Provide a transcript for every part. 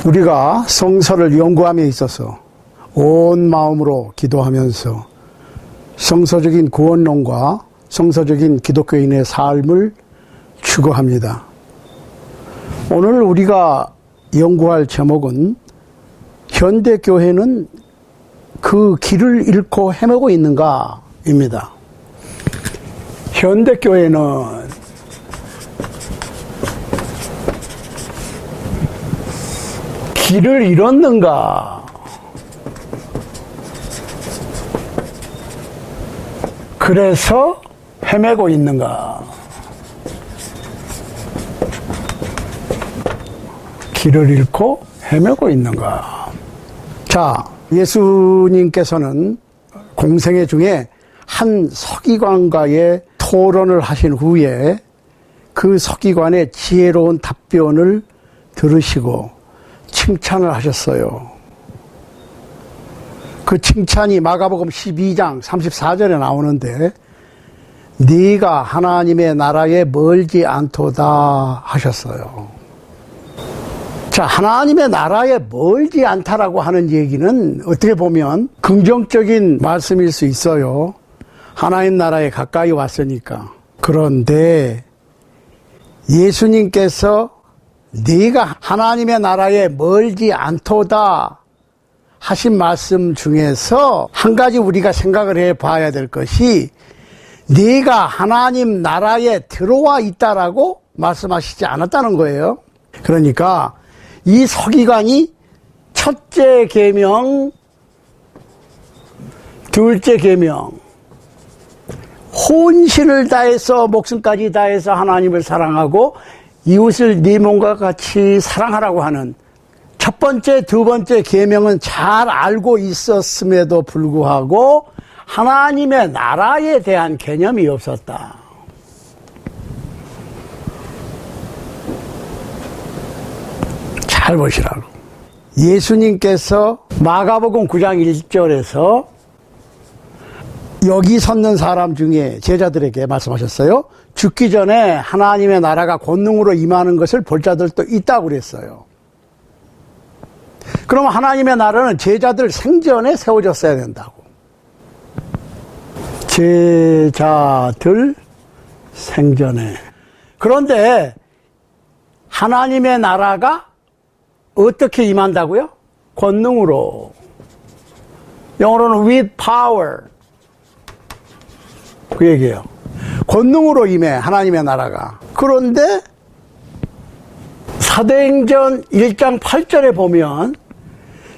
우리가 성서를 연구함에 있어서 온 마음으로 기도하면서 성서적인 구원론과 성서적인 기독교인의 삶을 추구합니다. 오늘 우리가 연구할 제목은 현대교회는 그 길을 잃고 헤매고 있는가 입니다. 현대교회는 길을 잃었는가? 그래서 헤매고 있는가? 길을 잃고 헤매고 있는가? 자, 예수님께서는 공생애 중에 한 서기관과의 토론을 하신 후에 그 서기관의 지혜로운 답변을 들으시고 칭찬을 하셨어요. 그 칭찬이 마가복음 12장 34절에 나오는데 네가 하나님의 나라에 멀지 않도다 하셨어요. 자, 하나님의 나라에 멀지 않다라고 하는 얘기는 어떻게 보면 긍정적인 말씀일 수 있어요. 하나님 나라에 가까이 왔으니까. 그런데 예수님께서 네가 하나님의 나라에 멀지 않도다 하신 말씀 중에서 한 가지 우리가 생각을 해봐야 될 것이 네가 하나님 나라에 들어와 있다라고 말씀하시지 않았다는 거예요. 그러니까 이 서기관이 첫째 계명, 둘째 계명, 혼신을 다해서 목숨까지 다해서 하나님을 사랑하고 이웃을 네 몸과 같이 사랑하라고 하는 첫 번째, 두 번째 계명은 잘 알고 있었음에도 불구하고 하나님의 나라에 대한 개념이 없었다. 잘 보시라고. 예수님께서 마가복음 9장 1절에서 여기 섰는 사람 중에 제자들에게 말씀하셨어요. 죽기 전에 하나님의 나라가 권능으로 임하는 것을 볼 자들도 있다고 그랬어요. 그럼 하나님의 나라는 제자들 생전에 세워졌어야 된다고. 제자들 생전에. 그런데 하나님의 나라가 어떻게 임한다고요? 권능으로. 영어로는 with power. 그 얘기예요. 권능으로 임해 하나님의 나라가. 그런데 사도행전 1장 8절에 보면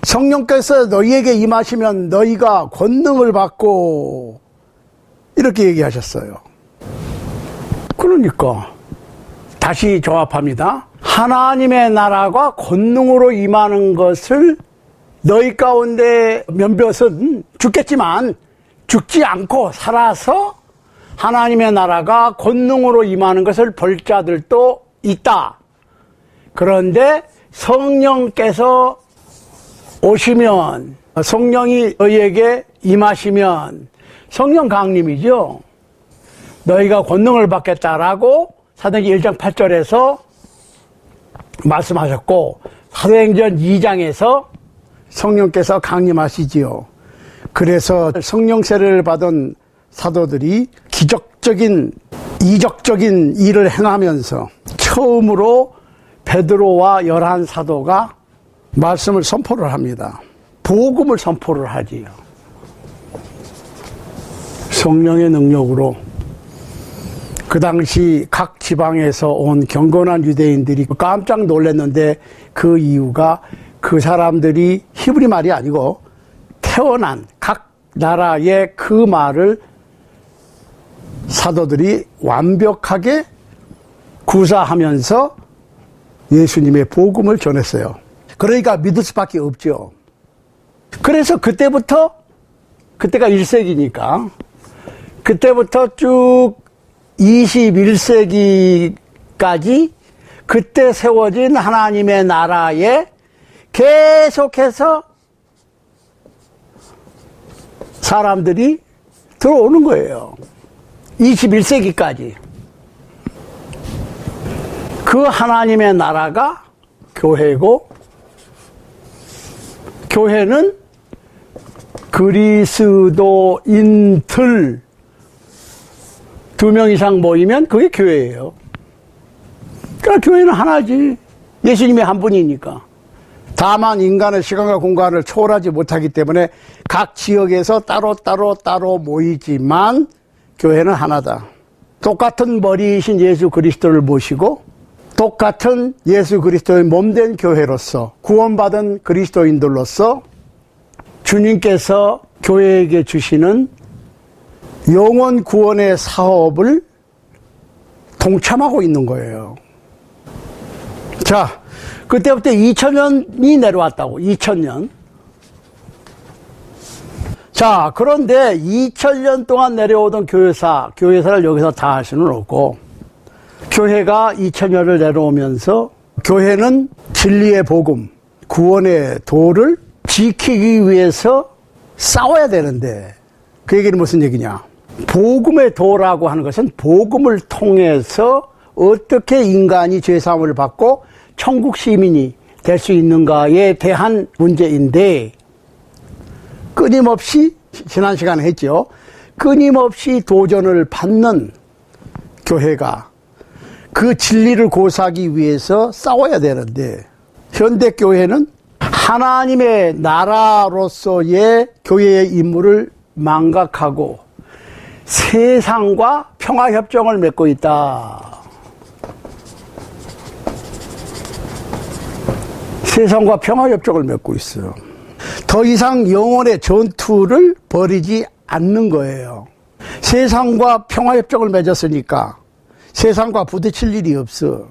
성령께서 너희에게 임하시면 너희가 권능을 받고 이렇게 얘기하셨어요. 그러니까 다시 조합합니다. 하나님의 나라가 권능으로 임하는 것을 너희 가운데 몇몇은 죽겠지만 죽지 않고 살아서 하나님의 나라가 권능으로 임하는 것을 볼 자들도 있다. 그런데 성령께서 오시면, 성령이 너희에게 임하시면, 성령 강림이죠. 너희가 권능을 받겠다라고 사도행전 1장 8절에서 말씀하셨고, 사도행전 2장에서 성령께서 강림하시지요. 그래서 성령 세례를 받은 사도들이 기적적인, 이적적인 일을 행하면서 처음으로 베드로와 11사도가 말씀을 선포를 합니다. 복음을 선포를 하지요. 성령의 능력으로 그 당시 각 지방에서 온 경건한 유대인들이 깜짝 놀랐는데 그 이유가 그 사람들이 히브리 말이 아니고 태어난 각 나라의 그 말을 사도들이 완벽하게 구사하면서 예수님의 복음을 전했어요. 그러니까 믿을 수밖에 없죠. 그래서 그때부터, 그때가 1세기니까 그때부터 쭉 21세기까지 그때 세워진 하나님의 나라에 계속해서 사람들이 들어오는 거예요. 21세기까지. 그 하나님의 나라가 교회고 교회는 그리스도인들 2명 이상 모이면 그게 교회예요. 그러니까 교회는 하나지. 예수님이 한 분이니까. 다만 인간의 시간과 공간을 초월하지 못하기 때문에 각 지역에서 따로 모이지만 교회는 하나다. 똑같은 머리이신 예수 그리스도를 모시고 똑같은 예수 그리스도의 몸된 교회로서 구원받은 그리스도인들로서 주님께서 교회에게 주시는 영원 구원의 사업을 동참하고 있는 거예요. 자, 그때부터 2000년이 내려왔다고. 2000년. 자, 그런데 2000년 동안 내려오던 교회사를 여기서 다 할 수는 없고, 교회가 2000년을 내려오면서 교회는 진리의 복음, 구원의 도를 지키기 위해서 싸워야 되는데, 그 얘기는 무슨 얘기냐? 복음의 도라고 하는 것은 복음을 통해서 어떻게 인간이 죄사함을 받고 천국 시민이 될 수 있는가에 대한 문제인데, 끊임없이 지난 시간에 했죠. 끊임없이 도전을 받는 교회가 그 진리를 고수하기 위해서 싸워야 되는데, 현대교회는 하나님의 나라로서의 교회의 임무를 망각하고 세상과 평화협정을 맺고 있다. 세상과 평화협정을 맺고 있어요. 더 이상 영혼의 전투를 벌이지 않는 거예요. 세상과 평화협정을 맺었으니까 세상과 부딪힐 일이 없어.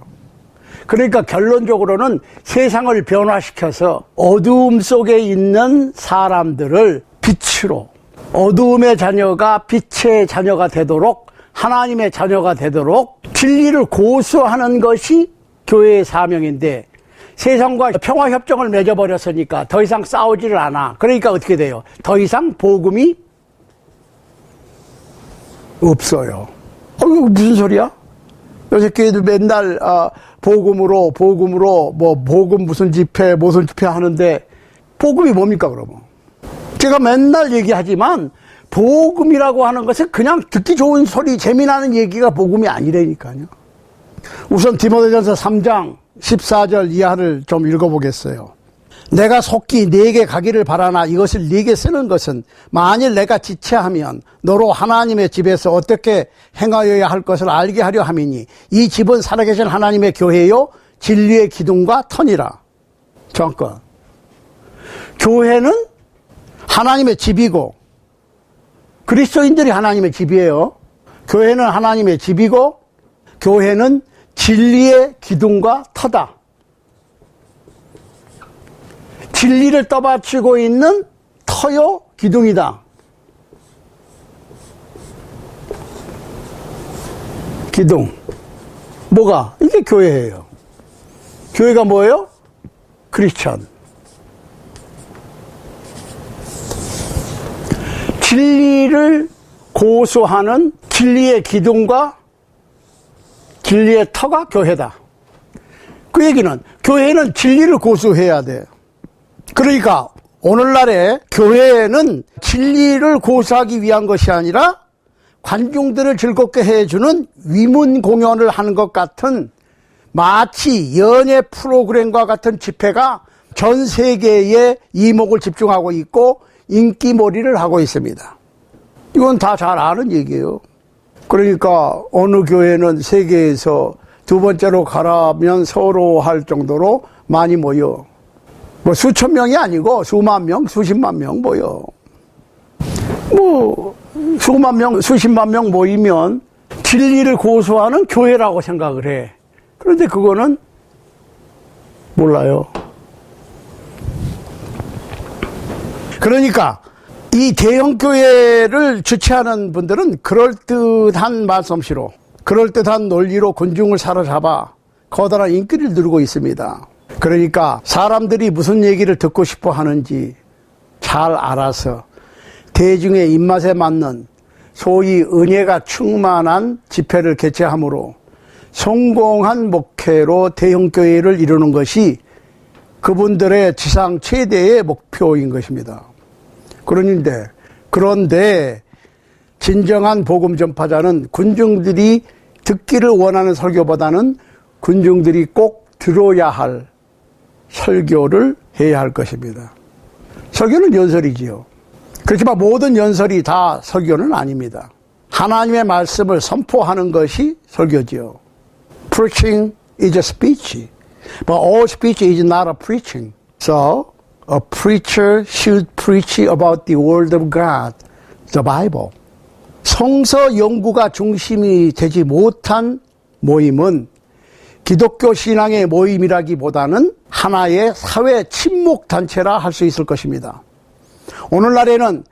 그러니까 결론적으로는 세상을 변화시켜서 어두움 속에 있는 사람들을 빛으로, 어두움의 자녀가 빛의 자녀가 되도록, 하나님의 자녀가 되도록 진리를 고수하는 것이 교회의 사명인데, 세상과 평화협정을 맺어버렸으니까 더 이상 싸우지를 않아. 그러니까 어떻게 돼요? 더 이상 복음이 없어요. 이거 무슨 소리야? 요새 교회들 맨날 복음으로 복음 무슨 집회 하는데, 복음이 뭡니까 그러면? 제가 맨날 얘기하지만 복음이라고 하는 것은 그냥 듣기 좋은 소리, 재미나는 얘기가 복음이 아니라니까요. 우선 디모데전서 3장 14절 이하를 좀 읽어보겠어요. 내가 속히 네게 가기를 바라나 이것을 네게 쓰는 것은 만일 내가 지체하면 너로 하나님의 집에서 어떻게 행하여야 할 것을 알게 하려 함이니 이 집은 살아계신 하나님의 교회요 진리의 기둥과 터니라. 잠깐, 교회는 하나님의 집이고 그리스도인들이 하나님의 집이에요. 교회는 하나님의 집이고 교회는 진리의 기둥과 터다. 진리를 떠받치고 있는 터요 기둥이다. 기둥. 뭐가? 이게 교회예요. 교회가 뭐예요? 크리스천. 진리를 고수하는 진리의 기둥과 진리의 터가 교회다. 그 얘기는 교회는 진리를 고수해야 돼. 그러니까 오늘날의 교회는 진리를 고수하기 위한 것이 아니라 관중들을 즐겁게 해주는 위문 공연을 하는 것 같은 마치 연예 프로그램과 같은 집회가 전 세계에 이목을 집중하고 있고 인기몰이를 하고 있습니다. 이건 다 잘 아는 얘기예요. 그러니까 어느 교회는 세계에서 두 번째로 가라면 서로 할 정도로 많이 모여. 뭐 수천 명이 아니고 수만 명, 수십만 명 모여. 뭐 수만 명, 수십만 명 모이면 진리를 고수하는 교회라고 생각을 해. 그런데 그거는 몰라요. 그러니까 이 대형교회를 주최하는 분들은 그럴듯한 말솜씨로, 그럴듯한 논리로 군중을 사로잡아 커다란 인기를 누리고 있습니다. 그러니까 사람들이 무슨 얘기를 듣고 싶어 하는지 잘 알아서 대중의 입맛에 맞는 소위 은혜가 충만한 집회를 개최함으로 성공한 목회로 대형교회를 이루는 것이 그분들의 지상 최대의 목표인 것입니다. 그런데 진정한 복음 전파자는 군중들이 듣기를 원하는 설교보다는 군중들이 꼭 들어야 할 설교를 해야 할 것입니다. 설교는 연설이지요. 그렇지만 모든 연설이 다 설교는 아닙니다. 하나님의 말씀을 선포하는 것이 설교지요. Preaching is a speech, but all speech is not a preaching. So, a preacher should preach about the Word of God, the Bible. 성서 연구가 중심이 되지 못한 모임은 기독교 신앙의 모임이라기보다는 하나의 사회 친목 단체라 할 수 있을 것입니다. 오늘날에는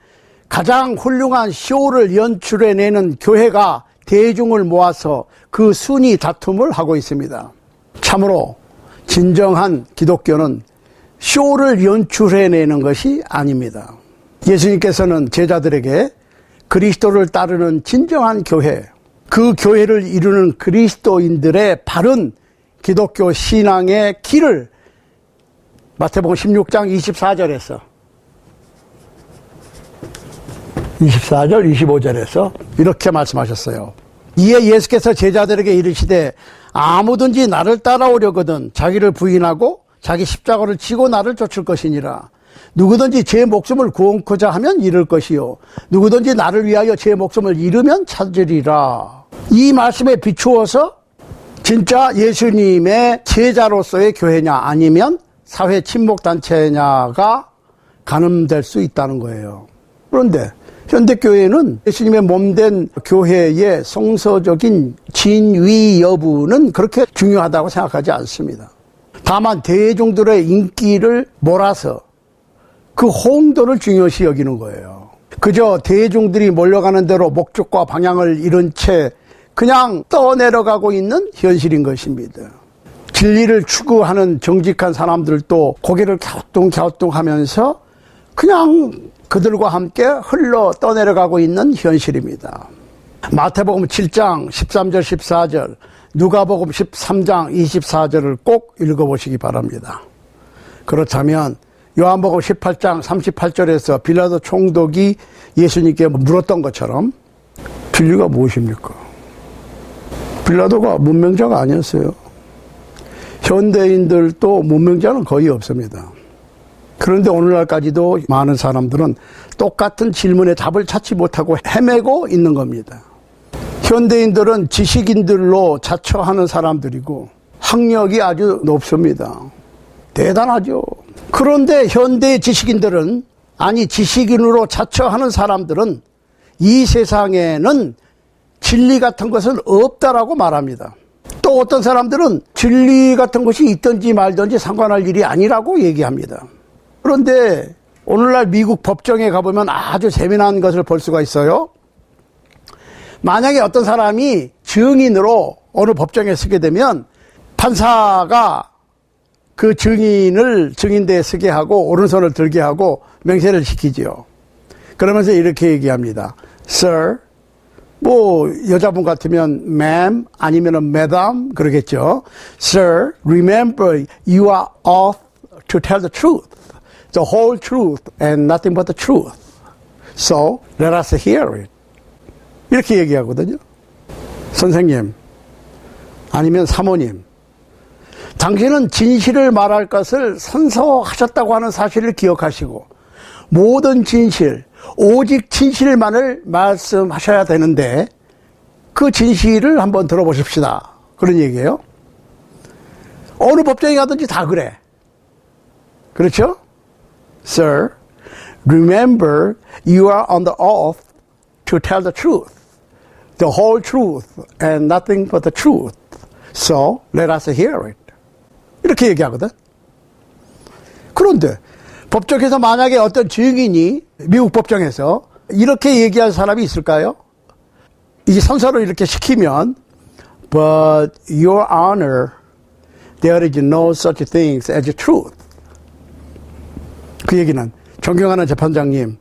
가장 훌륭한 쇼를 연출해내는 교회가 대중을 모아서 그 순위 다툼을 하고 있습니다. 참으로 진정한 기독교는 쇼를 연출해내는 것이 아닙니다. 예수님께서는 제자들에게 그리스도를 따르는 진정한 교회, 그 교회를 이루는 그리스도인들의 바른 기독교 신앙의 길을 마태복음 16장 24절에서 25절에서 이렇게 말씀하셨어요. 이에 예수께서 제자들에게 이르시되 아무든지 나를 따라오려거든 자기를 부인하고 자기 십자가를 지고 나를 쫓을 것이니라. 누구든지 제 목숨을 구원코자 하면 잃을 것이요 누구든지 나를 위하여 제 목숨을 잃으면 찾으리라. 이 말씀에 비추어서 진짜 예수님의 제자로서의 교회냐 아니면 사회 친목단체냐가 가늠될 수 있다는 거예요. 그런데 현대교회는 예수님의 몸된 교회의 성서적인 진위 여부는 그렇게 중요하다고 생각하지 않습니다. 다만 대중들의 인기를 몰아서 그 홍도를 중요시 여기는 거예요. 그저 대중들이 몰려가는 대로 목적과 방향을 잃은 채 그냥 떠내려가고 있는 현실인 것입니다. 진리를 추구하는 정직한 사람들도 고개를 갸우뚱갸우뚱하면서 그냥 그들과 함께 흘러 떠내려가고 있는 현실입니다. 마태복음 7장 13절 14절, 누가복음 13장 24절을 꼭 읽어보시기 바랍니다. 그렇다면 요한복음 18장 38절에서 빌라도 총독이 예수님께 물었던 것처럼 진리가 무엇입니까? 빌라도가 문맹자가 아니었어요. 현대인들도 문맹자는 거의 없습니다. 그런데 오늘날까지도 많은 사람들은 똑같은 질문에 답을 찾지 못하고 헤매고 있는 겁니다. 현대인들은 지식인들로 자처하는 사람들이고 학력이 아주 높습니다. 대단하죠. 그런데 현대 지식인들은, 아니 지식인으로 자처하는 사람들은 이 세상에는 진리 같은 것은 없다라고 말합니다. 또 어떤 사람들은 진리 같은 것이 있든지 말든지 상관할 일이 아니라고 얘기합니다. 그런데 오늘날 미국 법정에 가보면 아주 재미난 것을 볼 수가 있어요. 만약에 어떤 사람이 증인으로 어느 법정에 서게 되면 판사가 그 증인을 증인대에 서게 하고 오른손을 들게 하고 맹세를 시키지요. 그러면서 이렇게 얘기합니다. Sir, 뭐 여자분 같으면 ma'am 아니면 madam 그러겠죠. Sir, remember you are oath to tell the truth, the whole truth and nothing but the truth. So let us hear it. 이렇게 얘기하거든요. 선생님 아니면 사모님, 당신은 진실을 말할 것을 선서하셨다고 하는 사실을 기억하시고 모든 진실, 오직 진실만을 말씀하셔야 되는데 그 진실을 한번 들어보십시다. 그런 얘기예요. 어느 법정에 가든지 다 그래. 그렇죠? Sir, remember you are on the oath to tell the truth, the whole truth and nothing but the truth. So let us hear it. 이렇게 얘기하거든. 그런데 법정에서 만약에 어떤 증인이 미국 법정에서 이렇게 얘기할 사람이 있을까요? 이게 선서를 이렇게 시키면 But your honor, there is no such thing as truth. 그 얘기는 존경하는 재판장님,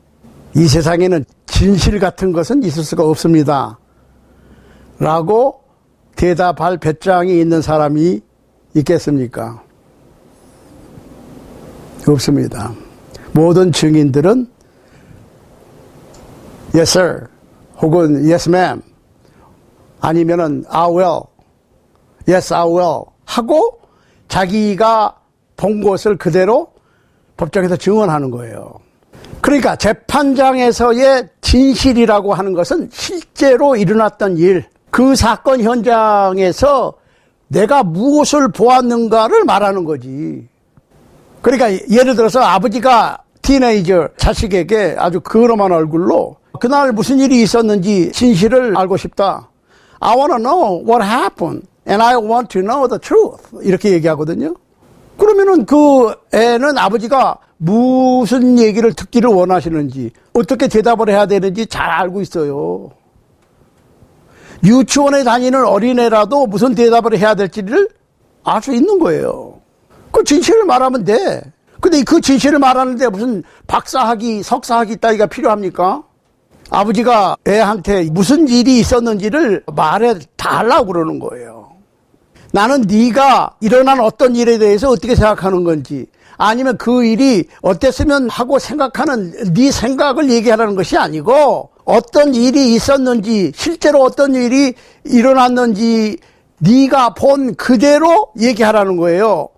이 세상에는 진실 같은 것은 있을 수가 없습니다. 라고 대답할 배짱이 있는 사람이 있겠습니까? 없습니다. 모든 증인들은 yes sir 혹은 yes ma'am 아니면은 I will, yes I will 하고 자기가 본 것을 그대로 법정에서 증언하는 거예요. 그러니까 재판장에서의 진실이라고 하는 것은 실제로 일어났던 일, 그 사건 현장에서 내가 무엇을 보았는가를 말하는 거지. 그러니까 예를 들어서 아버지가 티네이저 자식에게 아주 근엄한 얼굴로 그날 무슨 일이 있었는지 진실을 알고 싶다. I want to know what happened and I want to know the truth. 이렇게 얘기하거든요. 그러면은 그 애는 아버지가 무슨 얘기를 듣기를 원하시는지, 어떻게 대답을 해야 되는지 잘 알고 있어요. 유치원에 다니는 어린애라도 무슨 대답을 해야 될지를 알 수 있는 거예요. 그 진실을 말하면 돼. 근데 그 진실을 말하는데 무슨 박사학위, 석사학위 따위가 필요합니까? 아버지가 애한테 무슨 일이 있었는지를 말해 달라고 그러는 거예요. 나는 네가 일어난 어떤 일에 대해서 어떻게 생각하는 건지, 아니면 그 일이 어땠으면 하고 생각하는 네 생각을 얘기하라는 것이 아니고, 어떤 일이 있었는지, 실제로 어떤 일이 일어났는지 네가 본 그대로 얘기하라는 거예요.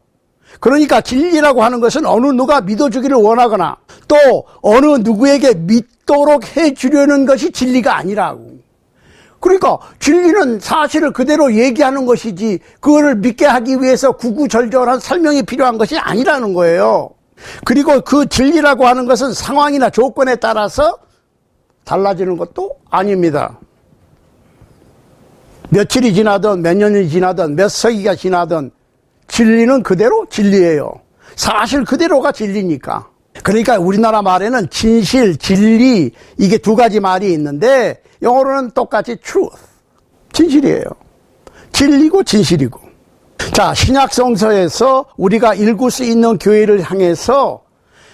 그러니까 진리라고 하는 것은 어느 누가 믿어주기를 원하거나 또 어느 누구에게 믿도록 해주려는 것이 진리가 아니라고. 그러니까 진리는 사실을 그대로 얘기하는 것이지 그거를 믿게 하기 위해서 구구절절한 설명이 필요한 것이 아니라는 거예요. 그리고 그 진리라고 하는 것은 상황이나 조건에 따라서 달라지는 것도 아닙니다. 며칠이 지나든 몇 년이 지나든 몇 세기가 지나든 진리는 그대로 진리예요. 사실 그대로가 진리니까. 그러니까 우리나라 말에는 진실, 진리 이게 두 가지 말이 있는데 영어로는 똑같이 truth, 진실이에요. 진리고 진실이고. 자, 신약성서에서 우리가 읽을 수 있는 교회를 향해서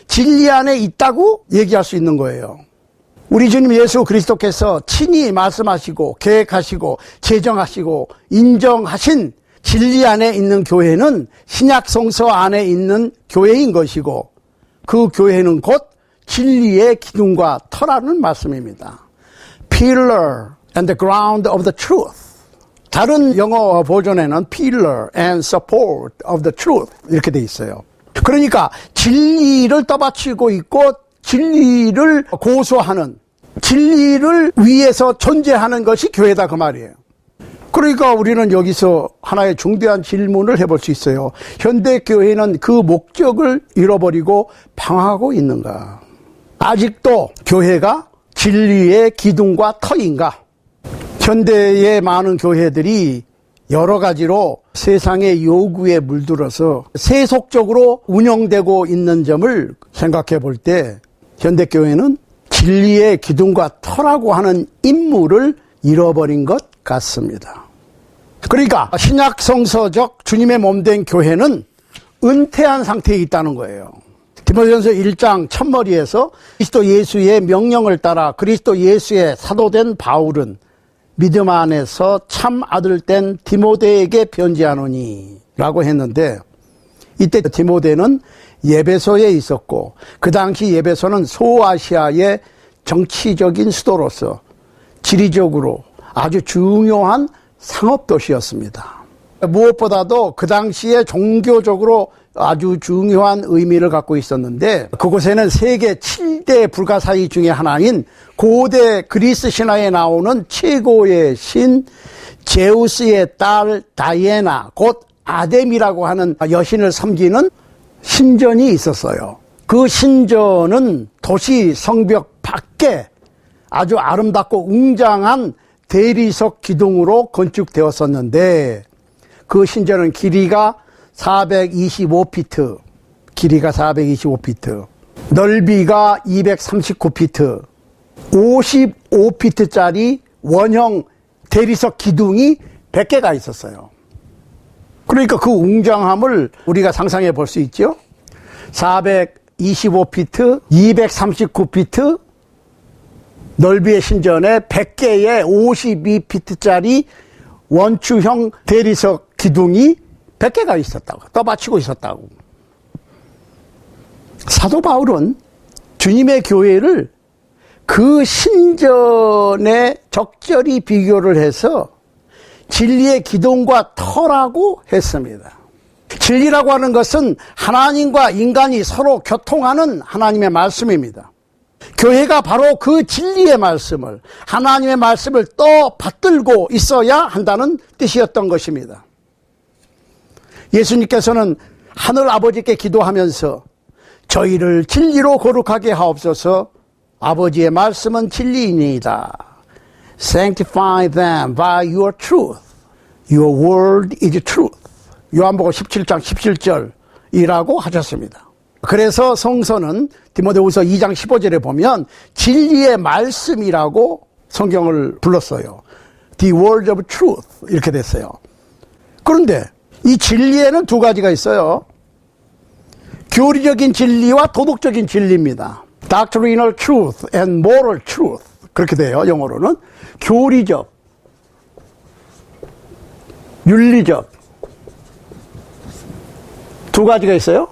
진리 안에 있다고 얘기할 수 있는 거예요. 우리 주님 예수 그리스도께서 친히 말씀하시고 계획하시고 제정하시고 인정하신 진리 안에 있는 교회는 신약성서 안에 있는 교회인 것이고, 그 교회는 곧 진리의 기둥과 터라는 말씀입니다. Pillar and the ground of the truth. 다른 영어 버전에는 Pillar and support of the truth 이렇게 돼 있어요. 그러니까 진리를 떠받치고 있고 진리를 고소하는, 진리를 위해서 존재하는 것이 교회다 그 말이에요. 그러니까 우리는 여기서 하나의 중대한 질문을 해볼 수 있어요. 현대교회는 그 목적을 잃어버리고 방황하고 있는가? 아직도 교회가 진리의 기둥과 터인가? 현대의 많은 교회들이 여러 가지로 세상의 요구에 물들어서 세속적으로 운영되고 있는 점을 생각해 볼 때 현대교회는 진리의 기둥과 터라고 하는 임무를 잃어버린 것 같습니다. 그러니까 신약성서적 주님의 몸된 교회는 은퇴한 상태에 있다는 거예요. 디모데전서 1장 첫머리에서 그리스도 예수의 명령을 따라 그리스도 예수의 사도된 바울은 믿음 안에서 참 아들된 디모데에게 편지하노니 라고 했는데, 이때 디모데는 예배소에 있었고 그 당시 예배소는 소아시아의 정치적인 수도로서 지리적으로 아주 중요한 상업도시였습니다. 무엇보다도 그 당시에 종교적으로 아주 중요한 의미를 갖고 있었는데, 그곳에는 세계 7대 불가사의 중에 하나인 고대 그리스 신화에 나오는 최고의 신 제우스의 딸 다이애나, 곧 아뎀이라고 하는 여신을 섬기는 신전이 있었어요. 그 신전은 도시 성벽 밖에 아주 아름답고 웅장한 대리석 기둥으로 건축되었었는데, 그 신전은 길이가 425피트, 넓이가 239피트, 55피트짜리 원형 대리석 기둥이 100개가 있었어요. 그러니까 그 웅장함을 우리가 상상해 볼 수 있죠. 425피트, 239피트 넓이의 신전에 100개의 52피트짜리 원추형 대리석 기둥이 100개가 있었다고, 떠받치고 있었다고. 사도 바울은 주님의 교회를 그 신전에 적절히 비교를 해서 진리의 기둥과 터라고 했습니다. 진리라고 하는 것은 하나님과 인간이 서로 교통하는 하나님의 말씀입니다. 교회가 바로 그 진리의 말씀을, 하나님의 말씀을 받들고 있어야 한다는 뜻이었던 것입니다. 예수님께서는 하늘 아버지께 기도하면서 저희를 진리로 거룩하게 하옵소서. 아버지의 말씀은 진리이니이다. Sanctify them by your truth. Your word is truth. 요한복음 17장 17절이라고 하셨습니다. 그래서 성서는 디모데후서 2장 15절에 보면 진리의 말씀이라고 성경을 불렀어요. The word of truth 이렇게 됐어요. 그런데 이 진리에는 두 가지가 있어요. 교리적인 진리와 도덕적인 진리입니다. Doctrinal truth and moral truth 그렇게 돼요. 영어로는 교리적, 윤리적 두 가지가 있어요.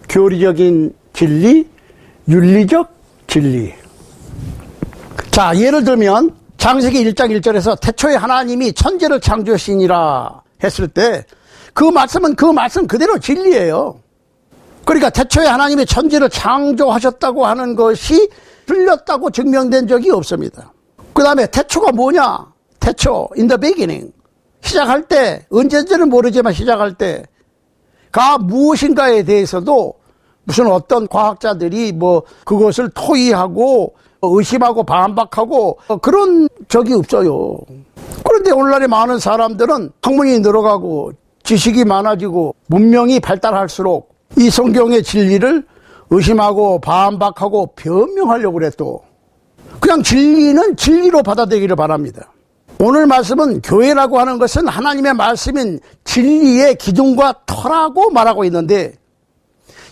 교리적인 진리, 윤리적 진리. 자, 예를 들면 창세기 1장 1절에서 태초에 하나님이 천지를 창조하시니라 했을 때 그 말씀은 그 말씀 그대로 진리예요. 그러니까 태초에 하나님이 천지를 창조하셨다고 하는 것이 틀렸다고 증명된 적이 없습니다. 그 다음에 태초가 뭐냐? 태초, in the beginning. 시작할 때, 언제인지는 모르지만 시작할 때가 무엇인가에 대해서도 무슨 어떤 과학자들이 그것을 토의하고 의심하고 반박하고 그런 적이 없어요. 그런데 오늘날의 많은 사람들은 학문이 늘어가고 지식이 많아지고 문명이 발달할수록 이 성경의 진리를 의심하고 반박하고 변명하려고 그래 또. 그냥 진리는 진리로 받아들이기를 바랍니다. 오늘 말씀은 교회라고 하는 것은 하나님의 말씀인 진리의 기둥과 터라고 말하고 있는데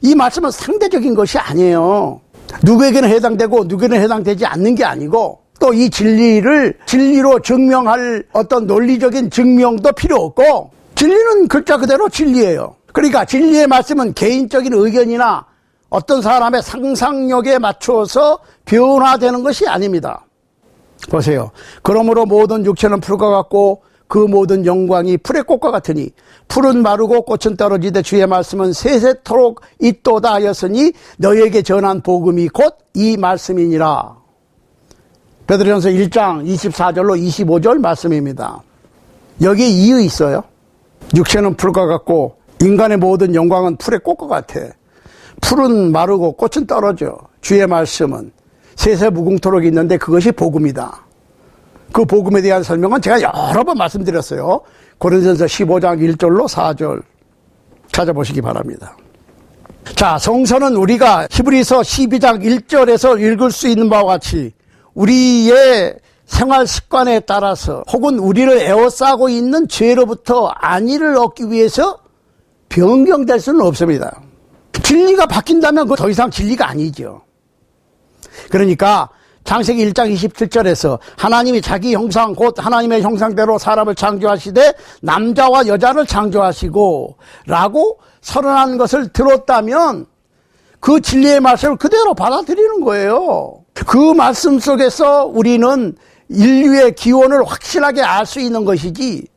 이 말씀은 상대적인 것이 아니에요. 누구에게는 해당되고 누구에게는 해당되지 않는 게 아니고 또 이 진리를 진리로 증명할 어떤 논리적인 증명도 필요 없고 진리는 글자 그대로 진리예요. 그러니까 진리의 말씀은 개인적인 의견이나 어떤 사람의 상상력에 맞춰서 변화되는 것이 아닙니다. 보세요. 그러므로 모든 육체는 풀과 같고 그 모든 영광이 풀의 꽃과 같으니 풀은 마르고 꽃은 떨어지되 주의 말씀은 세세토록 있도다 하였으니 너희에게 전한 복음이 곧 이 말씀이니라. 베드로전서 1장 24절로 25절 말씀입니다. 여기에 이유 있어요. 육체는 풀과 같고 인간의 모든 영광은 풀의 꽃과 같아. 풀은 마르고 꽃은 떨어져. 주의 말씀은 세세 무궁토록 있는데 그것이 복음이다. 그 복음에 대한 설명은 제가 여러 번 말씀드렸어요. 고린도전서 15장 1절로 4절 찾아보시기 바랍니다. 자, 성서는 우리가 히브리서 12장 1절에서 읽을 수 있는 바와 같이 우리의 생활 습관에 따라서 혹은 우리를 에워싸고 있는 죄로부터 안위를 얻기 위해서 변경될 수는 없습니다. 진리가 바뀐다면 그거 더 이상 진리가 아니죠. 그러니까 창세기 1장 27절에서 하나님이 자기 형상 곧 하나님의 형상대로 사람을 창조하시되 남자와 여자를 창조하시고 라고 선언한 것을 들었다면 그 진리의 말씀을 그대로 받아들이는 거예요. 그 말씀 속에서 우리는 인류의 기원을 확실하게 알 수 있는 것이지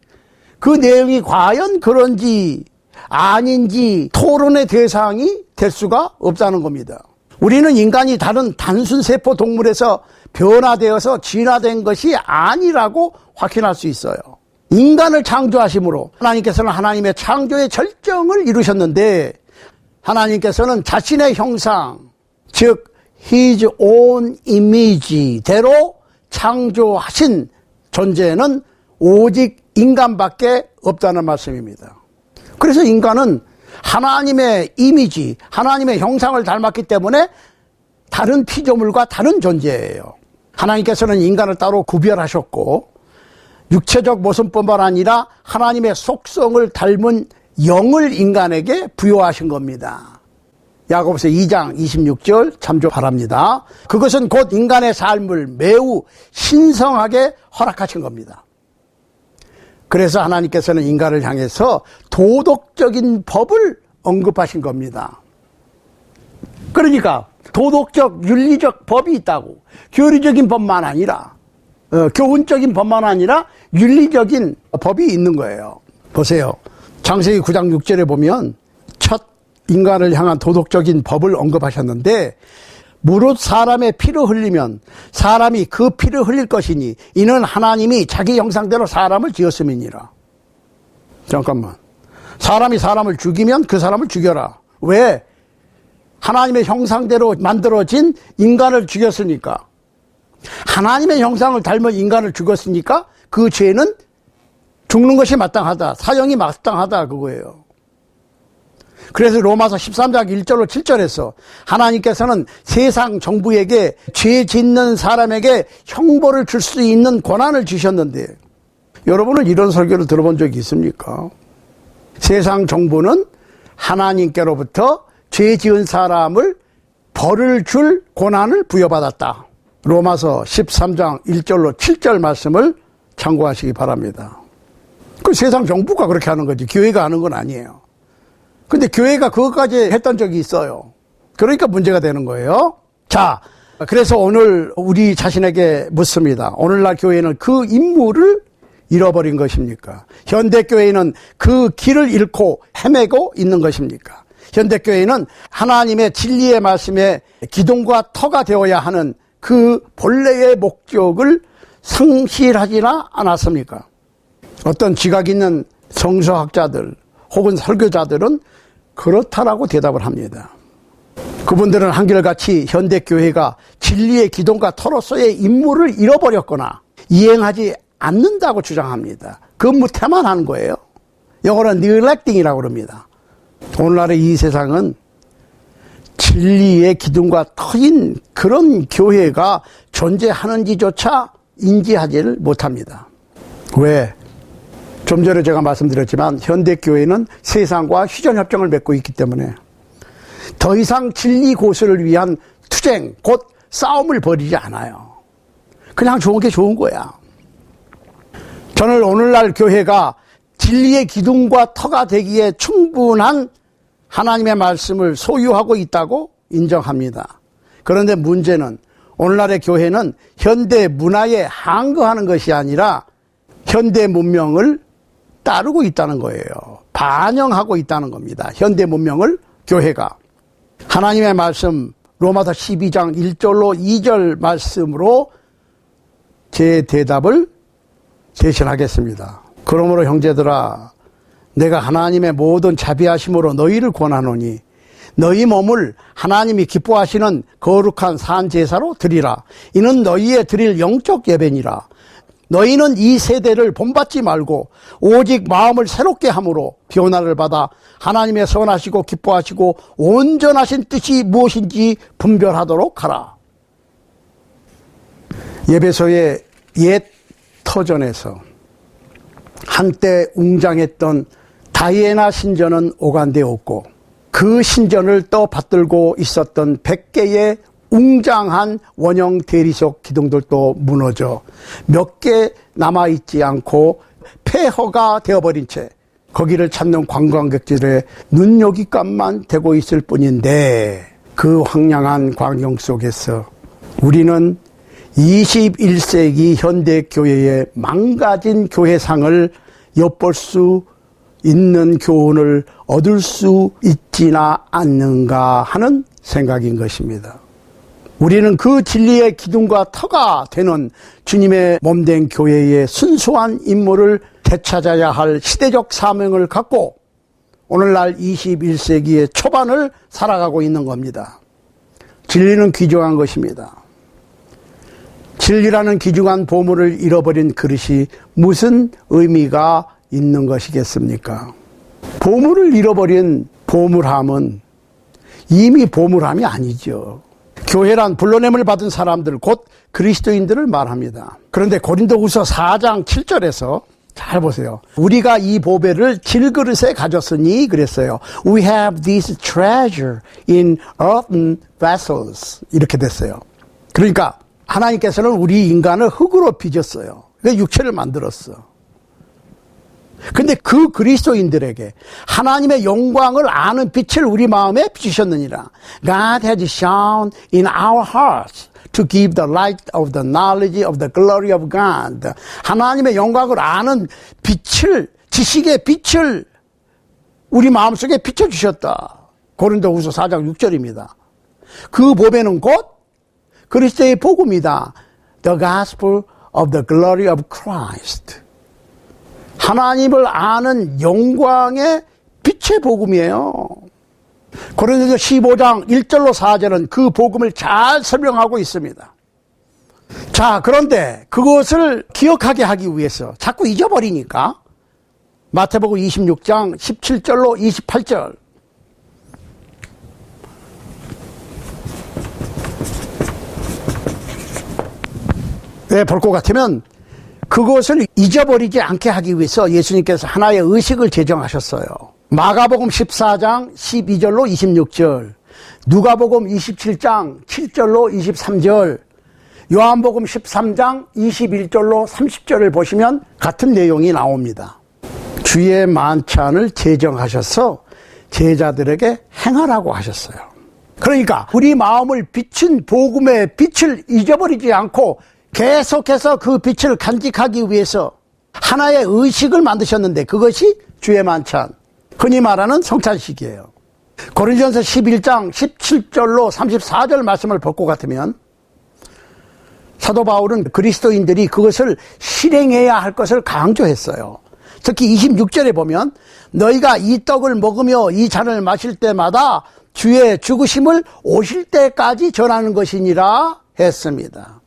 그 내용이 과연 그런지 아닌지 토론의 대상이 될 수가 없다는 겁니다. 우리는 인간이 다른 단순 세포 동물에서 변화되어서 진화된 것이 아니라고 확인할 수 있어요. 인간을 창조하심으로 하나님께서는 하나님의 창조의 절정을 이루셨는데 하나님께서는 자신의 형상, 즉 His own image대로 창조하신 존재는 오직 인간밖에 없다는 말씀입니다. 그래서 인간은 하나님의 이미지, 하나님의 형상을 닮았기 때문에 다른 피조물과 다른 존재예요. 하나님께서는 인간을 따로 구별하셨고 육체적 모습뿐만 아니라 하나님의 속성을 닮은 영을 인간에게 부여하신 겁니다. 야고보서 2장 26절 참조 바랍니다. 그것은 곧 인간의 삶을 매우 신성하게 허락하신 겁니다. 그래서 하나님께서는 인간을 향해서 도덕적인 법을 언급하신 겁니다. 그러니까 도덕적, 윤리적 법이 있다고. 교리적인 법만 아니라, 교훈적인 법만 아니라 윤리적인 법이 있는 거예요. 보세요. 창세기 9장 6절에 보면 첫 인간을 향한 도덕적인 법을 언급하셨는데, 무릇 사람의 피를 흘리면 사람이 그 피를 흘릴 것이니 이는 하나님이 자기 형상대로 사람을 지었음이니라. 잠깐만. 사람이 사람을 죽이면 그 사람을 죽여라. 왜? 하나님의 형상대로 만들어진 인간을 죽였으니까. 하나님의 형상을 닮은 인간을 죽였으니까 그 죄는 죽는 것이 마땅하다. 사형이 마땅하다. 그거예요. 그래서 로마서 13장 1절로 7절에서 하나님께서는 세상 정부에게 죄 짓는 사람에게 형벌을 줄 수 있는 권한을 주셨는데, 여러분은 이런 설교를 들어본 적이 있습니까? 세상 정부는 하나님께로부터 죄 지은 사람을 벌을 줄 권한을 부여받았다. 로마서 13장 1절로 7절 말씀을 참고하시기 바랍니다. 그 세상 정부가 그렇게 하는 거지 교회가 하는 건 아니에요. 근데 교회가 그것까지 했던 적이 있어요. 그러니까 문제가 되는 거예요. 자, 그래서 오늘 우리 자신에게 묻습니다. 오늘날 교회는 그 임무를 잃어버린 것입니까? 현대교회는 그 길을 잃고 헤매고 있는 것입니까? 현대교회는 하나님의 진리의 말씀에 기둥과 터가 되어야 하는 그 본래의 목적을 상실하지나 않았습니까? 어떤 지각 있는 성서학자들 혹은 설교자들은 그렇다라고 대답을 합니다. 그분들은 한결같이 현대교회가 진리의 기둥과 터로서의 임무를 잃어버렸거나 이행하지 않는다고 주장합니다. 근무태만 하는 거예요. 영어로 neglecting이라고 그럽니다. 오늘날의 이 세상은 진리의 기둥과 터인 그런 교회가 존재하는지조차 인지하지를 못합니다. 왜? 좀 전에 제가 말씀드렸지만 현대교회는 세상과 휴전협정을 맺고 있기 때문에 더 이상 진리 고수를 위한 투쟁, 곧 싸움을 벌이지 않아요. 그냥 좋은 게 좋은 거야. 저는 오늘날 교회가 진리의 기둥과 터가 되기에 충분한 하나님의 말씀을 소유하고 있다고 인정합니다. 그런데 문제는 오늘날의 교회는 현대 문화에 항거하는 것이 아니라 현대 문명을 따르고 있다는 거예요. 반영하고 있다는 겁니다. 현대 문명을 교회가. 하나님의 말씀 로마서 12장 1절로 2절 말씀으로 제 대답을 대신하겠습니다. 그러므로 형제들아, 내가 하나님의 모든 자비하심으로 너희를 권하노니 너희 몸을 하나님이 기뻐하시는 거룩한 산 제사로 드리라. 이는 너희의 드릴 영적 예배니라. 너희는 이 세대를 본받지 말고 오직 마음을 새롭게 함으로 변화를 받아 하나님의 선하시고 기뻐하시고 온전하신 뜻이 무엇인지 분별하도록 하라. 예배소의 옛 터전에서 한때 웅장했던 다이애나 신전은 오간되었고 그 신전을 떠받들고 있었던 100개의 웅장한 원형 대리석 기둥들도 무너져 몇 개 남아있지 않고 폐허가 되어버린 채 거기를 찾는 관광객들의 눈요깃감만 되고 있을 뿐인데, 그 황량한 광경 속에서 우리는 21세기 현대교회의 망가진 교회상을 엿볼 수 있는 교훈을 얻을 수 있지나 않는가 하는 생각인 것입니다. 우리는 그 진리의 기둥과 터가 되는 주님의 몸된 교회의 순수한 임무를 되찾아야 할 시대적 사명을 갖고 오늘날 21세기의 초반을 살아가고 있는 겁니다. 진리는 귀중한 것입니다. 진리라는 귀중한 보물을 잃어버린 그릇이 무슨 의미가 있는 것이겠습니까? 보물을 잃어버린 보물함은 이미 보물함이 아니죠. 교회란 불러냄을 받은 사람들, 곧 그리스도인들을 말합니다. 그런데 고린도후서 4장 7절에서 잘 보세요. 우리가 이 보배를 질그릇에 가졌으니 그랬어요. We have this treasure in earthen vessels. 이렇게 됐어요. 그러니까 하나님께서는 우리 인간을 흙으로 빚었어요. 그러니까 육체를 만들었어. 근데 그 그리스도인들에게 하나님의 영광을 아는 빛을 우리 마음에 비추셨느니라. God has shone in our hearts to give the light of the knowledge of the glory of God. 하나님의 영광을 아는 빛을, 지식의 빛을 우리 마음속에 비춰주셨다. 고린도후서 4장 6절입니다. 그 보배는 곧 그리스도의 복음이다. The gospel of the glory of Christ. 하나님을 아는 영광의 빛의 복음이에요. 고린도서 15장 1절로 4절은 그 복음을 잘 설명하고 있습니다. 자, 그런데 그것을 기억하게 하기 위해서 자꾸 잊어버리니까 마태복음 26장 17절로 28절. 왜 볼 것 같으면 그것을 잊어버리지 않게 하기 위해서 예수님께서 하나의 의식을 제정하셨어요. 마가복음 14장 12절로 26절, 누가복음 27장 7절로 23절, 요한복음 13장 21절로 30절을 보시면 같은 내용이 나옵니다. 주의 만찬을 제정하셔서 제자들에게 행하라고 하셨어요. 그러니까 우리 마음을 비춘 복음의 빛을 잊어버리지 않고 계속해서 그 빛을 간직하기 위해서 하나의 의식을 만드셨는데 그것이 주의 만찬, 흔히 말하는 성찬식이에요. 고린도전서 11장 17절로 34절 말씀을 볼 것 같으면 사도 바울은 그리스도인들이 그것을 실행해야 할 것을 강조했어요. 특히 26절에 보면 너희가 이 떡을 먹으며 이 잔을 마실 때마다 주의 죽으심을 오실 때까지 전하는 것이니라 했습니다.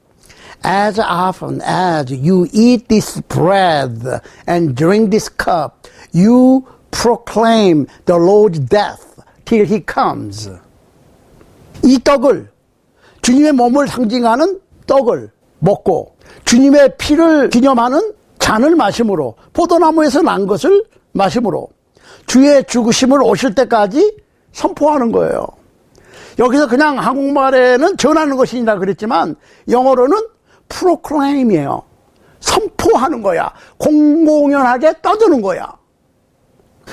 As often as you eat this bread and drink this cup, you proclaim the Lord's death till he comes. 이 떡을, 주님의 몸을 상징하는 떡을 먹고 주님의 피를 기념하는 잔을 마심으로, 포도나무에서 난 것을 마심으로 주의 죽으심을 오실 때까지 선포하는 거예요. 여기서 그냥 한국말에는 전하는 것이니라 그랬지만 영어로는 proclaim이에요. 선포하는 거야. 공공연하게 떠드는 거야.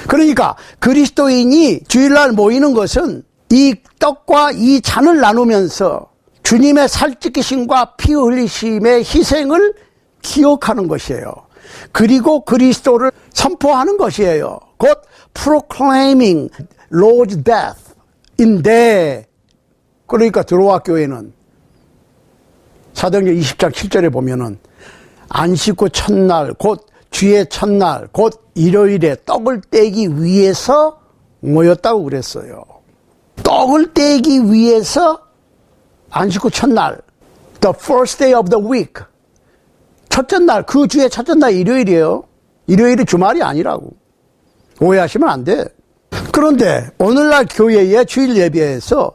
그러니까 그리스도인이 주일날 모이는 것은 이 떡과 이 잔을 나누면서 주님의 살찌기심과 피 흘리심의 희생을 기억하는 것이에요. 그리고 그리스도를 선포하는 것이에요. 곧 proclaiming Lord's death인데, 그러니까 드로아 교회는 사도행전 20장 7절에 보면은 안식 후 첫날 곧 주의 첫날 곧 일요일에 떡을 떼기 위해서 모였다고 그랬어요. 떡을 떼기 위해서 안식 후 첫날, the first day of the week, 첫째 날, 그 주의 첫째 날 일요일이에요. 일요일이 주말이 아니라고. 오해하시면 안 돼. 그런데 오늘날 교회의 주일 예배에서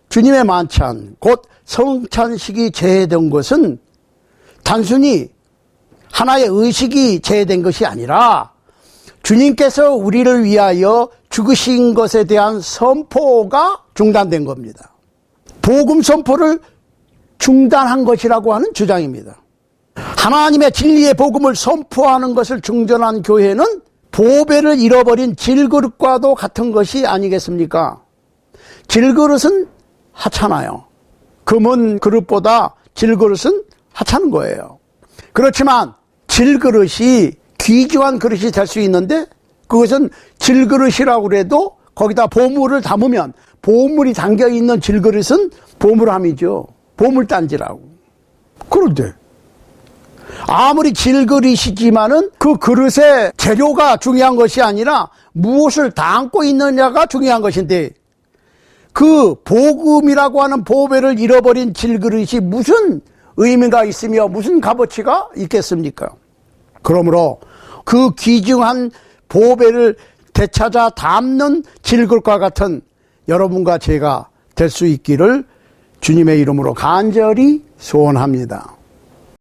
주님의 만찬, 곧 성찬식이 제외된 것은 단순히 하나의 의식이 제외된 것이 아니라 주님께서 우리를 위하여 죽으신 것에 대한 선포가 중단된 겁니다. 복음 선포를 중단한 것이라고 하는 주장입니다. 하나님의 진리의 복음을 선포하는 것을 중단한 교회는 보배를 잃어버린 질그릇과도 같은 것이 아니겠습니까? 질그릇은 하찮아요. 금은 그릇보다 질그릇은 하찮은 거예요. 그렇지만 질그릇이 귀중한 그릇이 될 수 있는데 그것은 질그릇이라고 해도 거기다 보물을 담으면 보물이 담겨있는 질그릇은 보물함이죠. 보물단지라고. 그런데 아무리 질그릇이지만은 그 그릇의 재료가 중요한 것이 아니라 무엇을 담고 있느냐가 중요한 것인데 그 복음이라고 하는 보배를 잃어버린 질그릇이 무슨 의미가 있으며 무슨 값어치가 있겠습니까? 그러므로 그 귀중한 보배를 되찾아 담는 질그릇과 같은 여러분과 제가 될 수 있기를 주님의 이름으로 간절히 소원합니다.